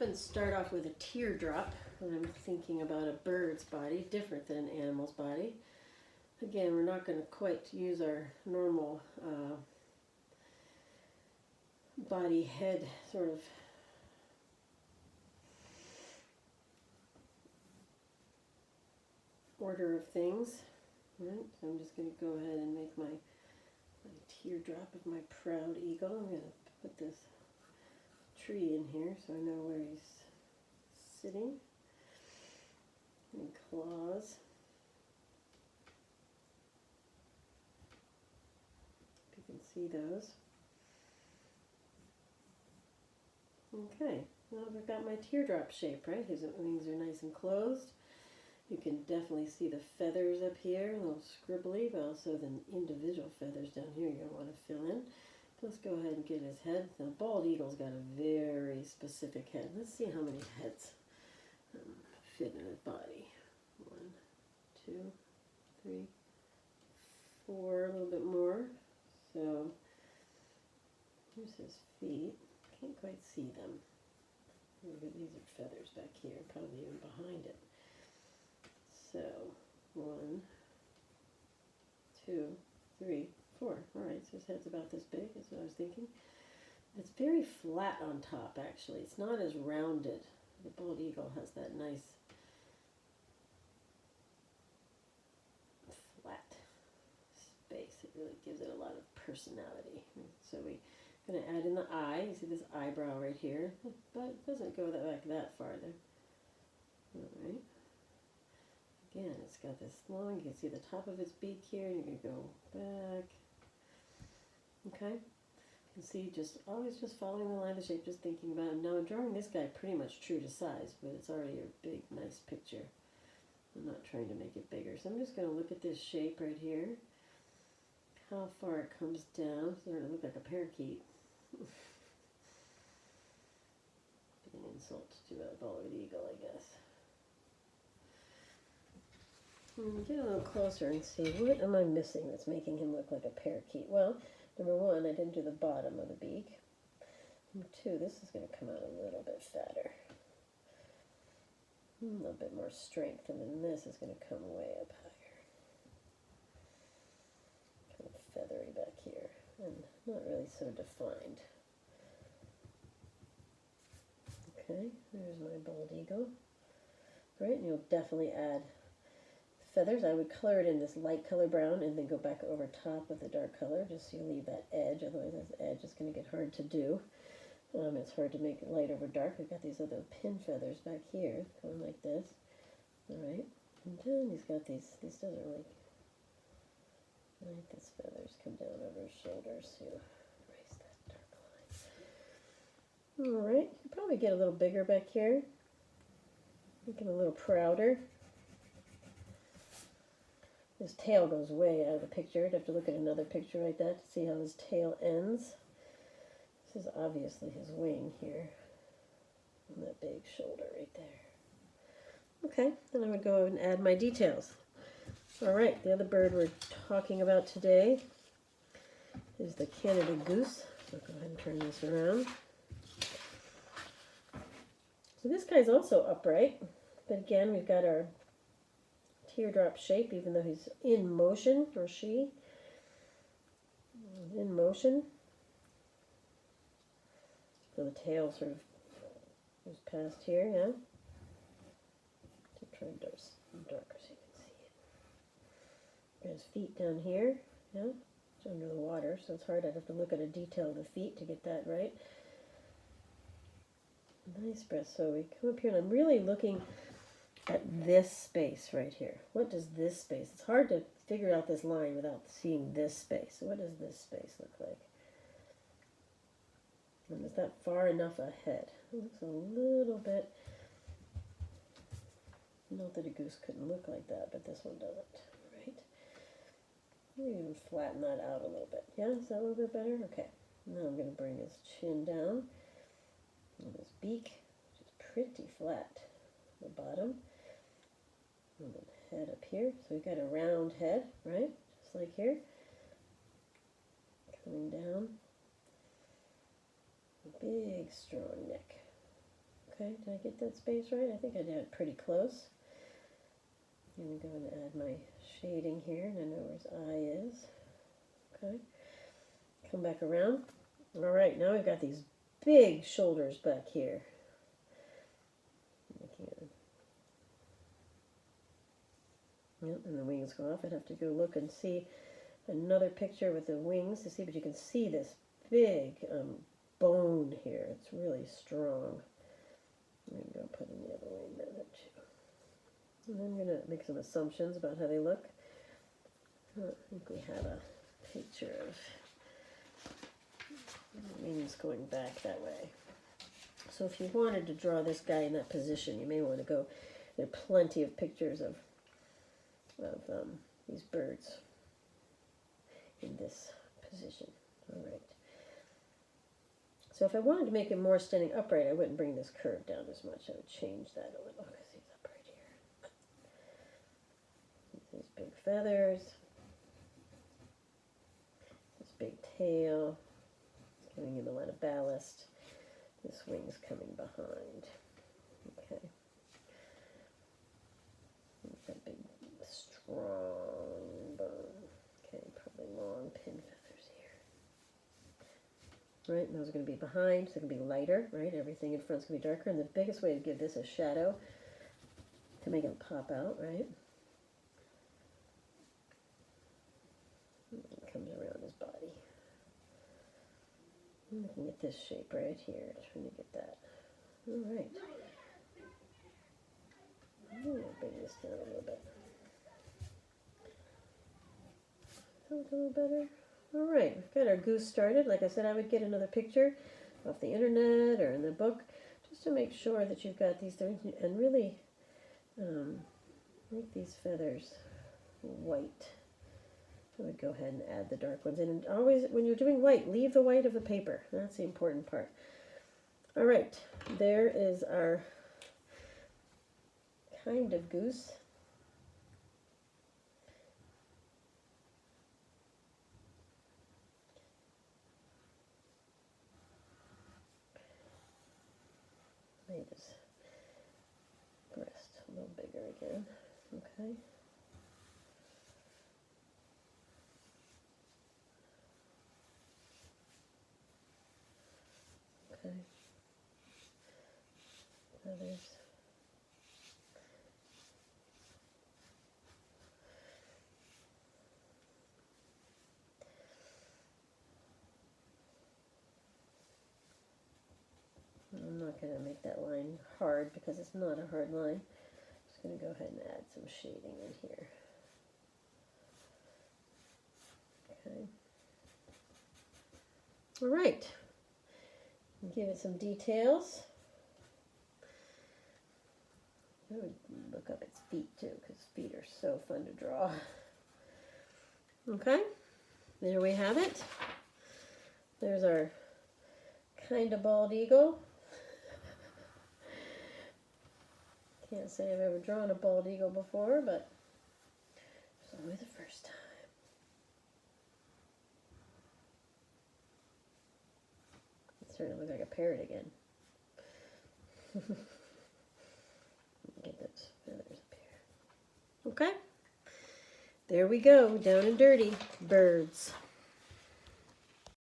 often start off with a teardrop when I'm thinking about a bird's body, different than an animal's body. Again, we're not going to quite use our normal body head sort of order of things. Right? So I'm just going to go ahead and make my teardrop of my proud eagle. I'm going to put this tree in here so I know where he's sitting. And claws. If you can see those. Okay, well I've got my teardrop shape, right? His wings are nice and closed. You can definitely see the feathers up here, a little scribbly, but also the individual feathers down here you're going to want to fill in. So let's go ahead and get his head. The bald eagle's got a very specific head. Let's see how many heads fit in his body. 1, 2, 3, 4, a little bit more. So here's his feet. Can't quite see them. These are feathers back here, probably even behind it. So 1, 2, 3, 4. All right, so his head's about this big. That's what I was thinking. It's very flat on top, actually. It's not as rounded. The bald eagle has that nice flat space. It really gives it a lot of personality. So we're going to add in the eye. You see this eyebrow right here, but it doesn't go that farther. All right. Again, it's got this long, you can see the top of its beak here, and you're going to go back. Okay? You can see always just following the line of the shape, just thinking about it. Now I'm drawing this guy pretty much true to size, but it's already a big, nice picture. I'm not trying to make it bigger. So I'm just going to look at this shape right here. How far it comes down. It's starting to look like a parakeet. An insult to a bald eagle, I guess. Get a little closer and see, what am I missing that's making him look like a parakeet? Well, number 1, I didn't do the bottom of the beak. Number 2, this is going to come out a little bit fatter. A little bit more strength, and then this is going to come way up higher. Kind of feathery back here, and not really so defined. Okay, there's my bald eagle. Great, and you'll definitely add feathers. I would color it in this light color brown and then go back over top with the dark color, just so you leave that edge. Otherwise, this edge is going to get hard to do. It's hard to make it light over dark. I've got these other pin feathers back here, going like this. All right, and then he's got these doesn't really, these feathers come down over his shoulders to erase that dark line. All right, you probably get a little bigger back here. Make him a little prouder. His tail goes way out of the picture. I'd have to look at another picture like that to see how his tail ends. This is obviously his wing here. And that big shoulder right there. Okay, then I would go and add my details. All right, the other bird we're talking about today is the Canada goose. So go ahead and turn this around. So this guy's also upright. But again, we've got our teardrop shape, even though he's in motion, or she, in motion. So the tail sort of goes past here, yeah? So try darker so you can see it. Got his feet down here, yeah? It's under the water, so it's hard. I'd have to look at a detail of the feet to get that right. Nice breath. So we come up here, and I'm really looking at this space right here. What does this space? It's hard to figure out this line without seeing this space. So what does this space look like? And is that far enough ahead? It looks a little bit, not that a goose couldn't look like that, but this one doesn't, right? Maybe even flatten that out a little bit. Yeah, is that a little bit better? Okay. Now I'm going to bring his chin down and his beak, which is pretty flat at the bottom. And then head up here. So we've got a round head, right? Just like here. Coming down. A big, strong neck. Okay, did I get that space right? I think I did it pretty close. I'm going to go and add my shading here, and I know where his eye is. Okay, come back around. All right, now we've got these big shoulders back here. Yep, and the wings go off. I'd have to go look and see another picture with the wings to see, but you can see this big bone here. It's really strong. I'm going to go put it the other way a minute too. And I'm going to make some assumptions about how they look. I think we have a picture of the wings going back that way. So if you wanted to draw this guy in that position, you may want to go. There are plenty of pictures of these birds in this position. All right. So if I wanted to make him more standing upright, I wouldn't bring this curve down as much. I would change that a little because he's upright here. These big feathers, this big tail, giving him a lot of ballast. This wing's coming behind. Okay. That big, strong bone. Okay, probably long pin feathers here. Right, and those are going to be behind, so they're going to be lighter, right? Everything in front's going to be darker, and the biggest way to give this a shadow to make it pop out, right? It comes around his body. I'm looking at this shape right here, trying to get that. All right. I'm going to bring this down a little bit. That look a little better. All right, we've got our goose started. Like I said, I would get another picture off the internet or in the book just to make sure that you've got these things and really make these feathers white. I would go ahead and add the dark ones in. And always, when you're doing white, leave the white of the paper. That's the important part. All right, there is our kind of goose. Made his breast a little bigger again. Okay. Okay. Feathers. I'm not going to make that line hard because it's not a hard line. I'm just going to go ahead and add some shading in here. Okay. All right. Give it some details. I would look up its feet too, because feet are so fun to draw. Okay, there we have it. There's our kind of bald eagle. Can't say I've ever drawn a bald eagle before, but it's only the first time. It's starting to look like a parrot again. Get those feathers up here. Okay, there we go, down and dirty birds.